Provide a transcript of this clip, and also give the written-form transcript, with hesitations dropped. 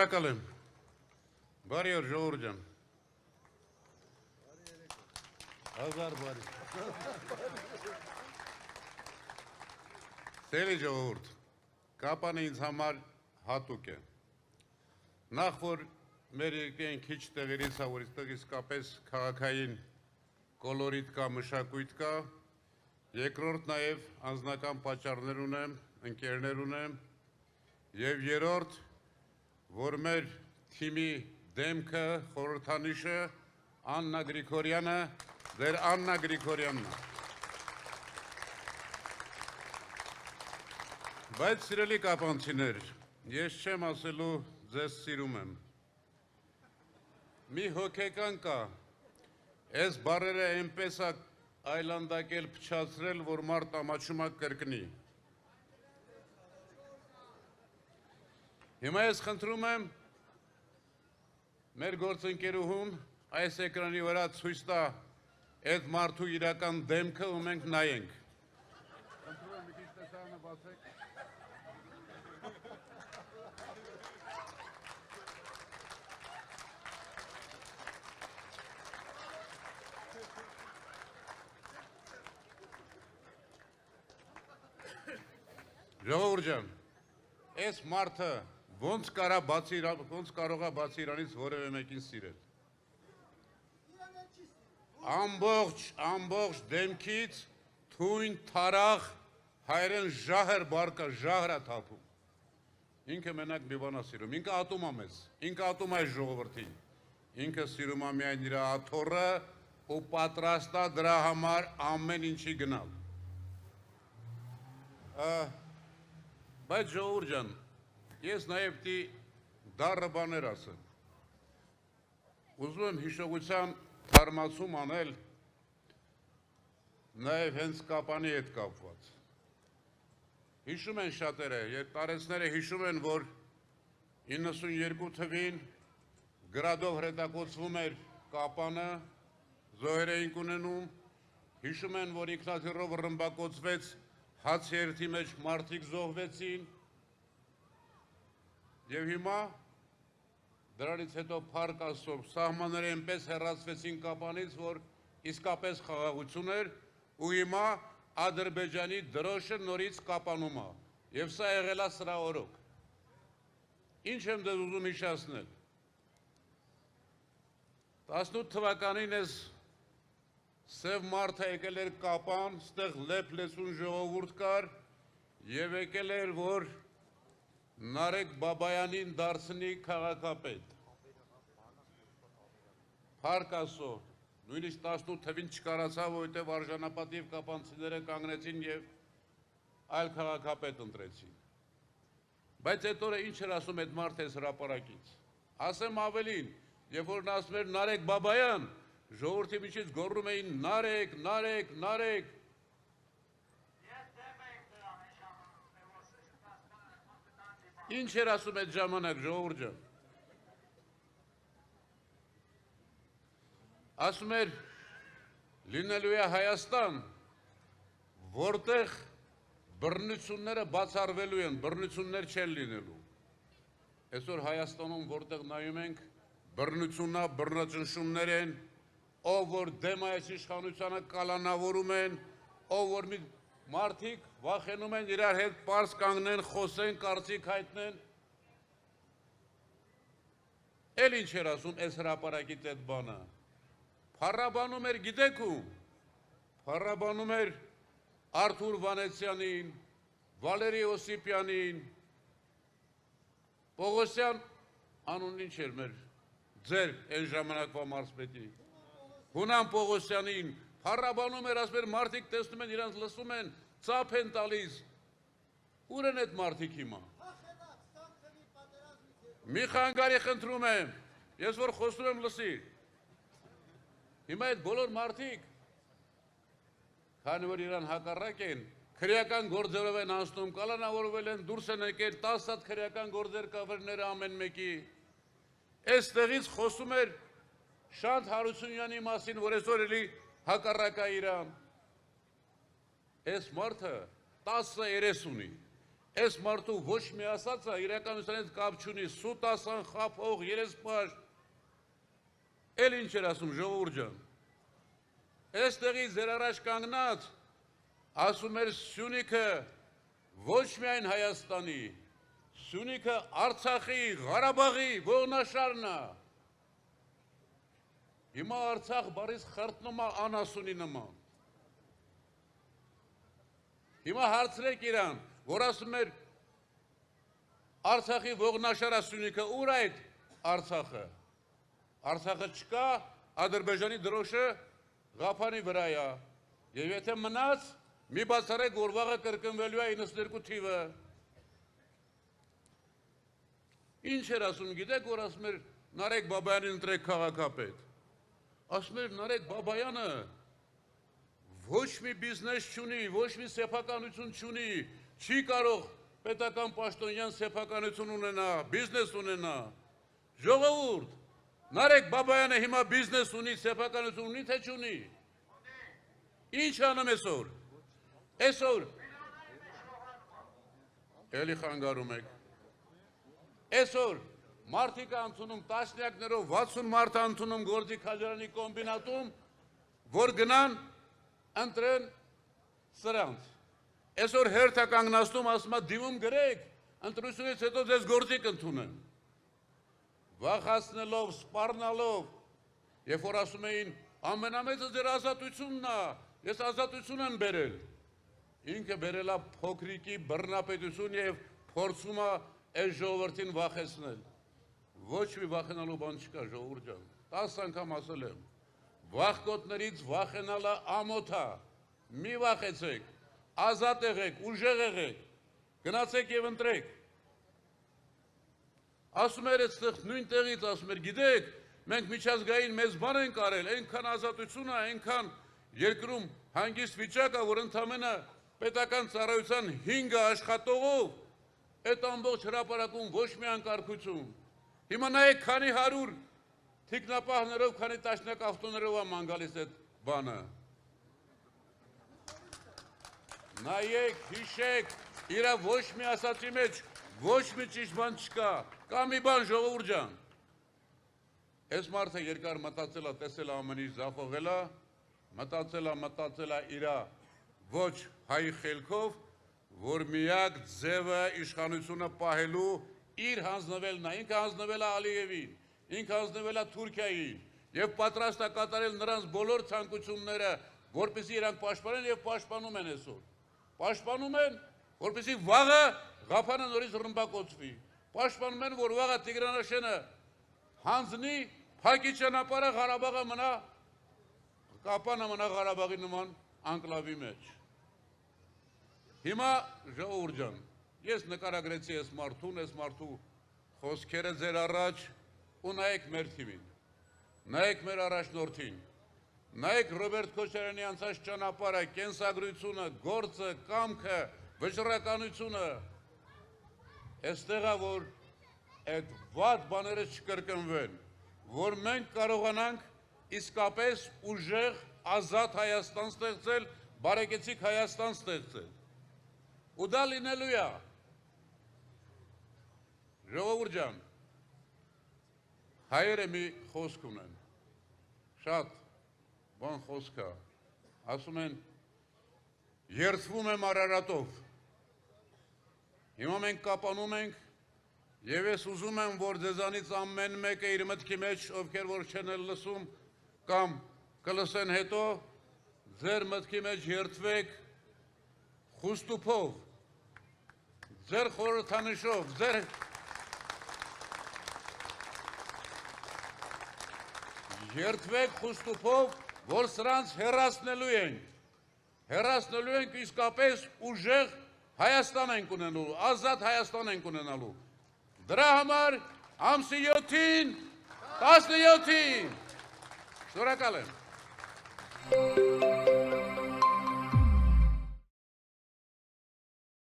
Շնորհակալ եմ։ Բարի օր ժողովուրդ ջան։ Հազար բարի։ Սիրելի ժողովուրդ, կապանը ինձ համար հատուկ է։ Նախ որ մեր երկրին քիչ տեղերից է, որ այստեղ իսկապես քաղաքային կոլորիտ կա, մշակույթ կա, երկրորդ նաև անձնական պատճառներ ունեմ, ընկերներ ունեմ, եւ երրորդ, որ մեր թիմի դեմքը, խորհրդանիշը Աննա Գրիգորյանը, ձեր Աննա Գրիգորյանն է։ Բայց սիրելի կապանցիներ, ես չեմ ասելու ձեզ սիրում եմ։ Մի հոգեկան կա, այս բառերը այնպես է այլանդակել, փչացրել, որ մարդ ամաչում է կրկնի։ Հիմա ես խնդրում եմ մեր գործընկերուհուն այս էկրանի վրա ցույց տա այդ մարդու իրական դեմքը ու մենք նայենք։ Խնդրում եմ մի քիչ տեսարանը բացեք։ Ժողովուրդ ջան, այս մարդը ոնց կարող է բացի իրանից որևէ մեկին սիրել։ Ամբողջ դեմքից թույն թարախ հայերեն ժահր բարկա, ժահր է թափում։ Ինքը մենակ մի բան է սիրում, ինքը ատում է մեզ, ինքը ատում է այս ժողովրդին։ Ինքը սիրում է միայն իր աթոռը ու պատրաստ է դրա համար ամեն ինչի գնալ։ Բայց ժողովուրդ ջան, ես նաև պիտի դառը բաներ ասեմ։ Ուզում եմ հիշողության թարմացում անել նաև հենց կապանի հետ կապված։ Հիշում են շատերը, տարեցները հիշում են, որ 92 թվին գրադով հրետակոծվում էր կապանը, զոհեր էինք ունենում, հիշում են, որ ինքնաթիռով ռմբակոծվեց հացերթի մեջ մարդիկ զոհվեցին, և հիմա դրանից հետո փառք Աստծո սահմանները այնպես հեռացվեցին կապանից, որ իսկապես խաղաղություն էր ու հիմա Ադրբեջանի դրոշը նորից կապանում է և սա եղել է սրա օրոք։ Ինչ եմ դες ուզում հիշեցնել։ 18 թվականին ես սև մարդը եկել էր կապան, ստեղ լեփ լեցուն ժողովուրդ կար և եկել էր, որ Նարեկ Բաբայանին դարձնի քաղաքապետ։ Փառք Աստծո, նույնիսկ 18 թվին չկարացավ, որովհետև արժանապատիվ կապանցիները կանգնեցին և այլ քաղաքապետ ընտրեցին։ Բայց այդ օրը ինչ էր ասում այդ մարդը այս հրապարակից։ Ասեմ ավելին, երբ որ նա ասում էր Նարեկ Բաբայան, ժողովրդի միջից գոռում էին Նարեկ, Նարեկ, Նարեկ։ Ինչ էր ասում այդ ժամանակ ժողովուրդ ջան։ Ասում էր լինելու է Հայաստան, որտեղ բռնությունները բացառվելու են, բռնություններ չեն լինելու։ Այսօր Հայաստանում, որտեղ նայում ենք, բռնությունն է, բռնաճնշումներ են, ով որ դեմ է այս իշխանությանը կալանավորում են, ով որ մի մարդիկ վախենում են իրար հետ պարզ կանգնեն, խոսեն, կարծիք հայտնեն։ Էլ ինչ էր ասում այս հրապարակից այդ բանը։ Փառաբանում էր գիտեք ում, փառաբանում էր Արթուր Վանեցյանին, Վալերի Օսիպյանին, Պողոսյան, անունն ինչ էր մեր, ձեր այն ժամանակվա մարզպետի, Հունան Պողոսյանին, փառաբանում էր, ասում էր մարդիկ տեսնում են, իրանց լսում են, ծափ են տալիս, ուր են այդ մարդիկ հիմա։ Մի խանգարի խնդրում եմ, ես որ խոսում եմ լսի։ Հիմա այդ բոլոր մարդիկ, քանի որ իրան հակառակ են, քրեական գործերով են անցնում, կալանավորվել են, դուրս են եկել 10 հատ քրեական գործեր կավերները ամեն մեկի։ Այստեղից խոսում էր Շանթ Հարությունյանի մասին, որ այսօր էլի հակառակ է իրան։ Այս մարդը 10 երես ունի, Այս մարդու ոչ մի ասածը իրականությունից կապ չունի, սուտ ասան, խափող, երեսպաշ, էլ ինչ էր ասում ժողովուրդ ջան։ Այստեղից ձեր առաջ կանգնած ասում էր Սյունիքը ոչ միայն Հայաստանի, Սյունիքը Արցախի, Ղարաբաղի ողնաշարն է։ Հիմա Արցախ բարից խրտնում է անասունի նման։ Հիմա հարցրեք իրան, որ ասում էր Արցախի ողնաշարը Սյունիքը, ուր այդ Արցախը։ Արցախը չկա, Ադրբեջանի դրոշը Ղափանի վրա է։ Եվ եթե մնաց, մի բացառեք, որ վաղը կրկնվելու է 92 թիվը։ Ինչ էր ասում, գիտեք, որ ասում էր Նարեկ Բաբայանին ընտրեք քաղաքապետ։ Ասում էր Նարեկ Բաբայանը ոչ մի բիզնես չունի, ոչ մի սեփականություն չունի, չի կարող պետական պաշտոնյան սեփականություն ունենա, բիզնես ունենա։ Ժողովուրդ, Նարեկ Բաբայանը հիմա բիզնես ունի, սեփականություն ունի, թե չունի։ Ինչ անում այսօր։ Այսօր էլի խանգարում եք։ Այսօր մարդիկ անցնում տասնյակներով 60 մարդ անցնում Գործի Քաջարյանի կոմբինատում, որ գնան ընտրեն սրանց։ Այսօր հերթ է կանգնացնում, ասում է դիմում գրեք, ընտրությունից հետո ձեզ գործի կընդունեն։ Վախացնելով, սպառնալով, երբ որ ասում էին ամենամեծը ձեր ազատությունն է, ես ազատություն եմ բերել։ Ինքը բերել է փոքրիկի բռնապետություն եւ փորձում է այս ժողովրդին վախեցնել։ Ոչ մի վախենալու բան չկա, ժողովուրդ ջան։ 10 անգամ ասել եմ։ Վախկոտներից վախենալը ամոթ է։ Մի վախեցեք, ազատ եղեք, ուժեղ եղեք, գնացեք եւ ընտրեք։ Ասում էր այստեղ նույն տեղից, ասում էր, գիտեք, մենք միջազգային մեծ բան ենք արել, այնքան ազատություն է, այնքան երկրում հանգիստ վիճակ է, որ ընդամենը պետական ծառայության 5 աշխատողով այդ ամբողջ հրապարակում ոչ մի անկարգություն։ Հիմա նայեք քանի 100 թիկնապահներով, քանի տասնյակ ավտոներով է ման գալիս այդ բանը։ Նայեք, հիշեք, իրա ոչ մի ասացի մեջ ոչ մի ճիշտ բան չկա, կա մի բան ժողովուրդ ջան։ Այս մարդը երկար մտածել է, տեսել է ամեն ինչ ձախողել է, մտածել է իրա ոչ հայի խելքով, որ միակ ձևը իշխանությունը պահելու իր հանձնվելն է, ինքը հանձնվել է Ալիևին, ինքը հանձնվել է Թուրքիային եւ պատրաստ է կատարել նրանց բոլոր ցանկությունները, որպեսզի իրանք պաշտպանեն եւ պաշտպանում են այսօր։ Պաշտպանում են, որպեսզի վաղը Ղափանը նորից ռմբակոծվի։ Պաշտպանում են, որ վաղը Տիգրանաշենը հանձնի, փակի ճանապարհը, Ղարաբաղը մնա, Կապանը մնա Ղարաբաղի նման անկլավի մեջ։ Հիմա ժողովուրդ ջան, ես նկարագրեցի այս մարդու խոսքերը ձեր առաջ ու նայեք մեր թիմին, նայեք մեր առաջնորդին, նայեք Ռոբերտ Քոչարյանի անցած ճանապարհը, կենսագրությունը, գործը, կամքը, վճռականությունը, այստեղ է, որ այդ վատ բաները չկրկնվեն, որ մենք կարողանանք իսկապես ուժեղ, ազատ Հայաստան ստեղծել, բարեկեցիկ Հայաստան ստեղծել։ Ու դա լինելու է։ Ժողովուրդ ջան, հայերը մի խոսք ունեն, շատ բան խոսք է, ասում են, երդվում եմ Արարատով։ Հիմա մենք կապանում ենք, եւ ես ուզում եմ, որ ձեզանից ամեն մեկը իր մտքի մեջ, ովքեր որ չեն լսում, կամ կլսեն հետո, ձեր մտքի մեջ երդվեք խուստուփով, ձեր խորհրդանիշով, ձեր երդվեք խուստուփով, որ սրանց հեռացնելու ենք իսկապես ուժեղ Հայաստան ենք ունենալու, ազատ Հայաստան ենք ունենալու։ Դրա համար ամսի 7-ին, 17-ին, շնորհակալ եմ։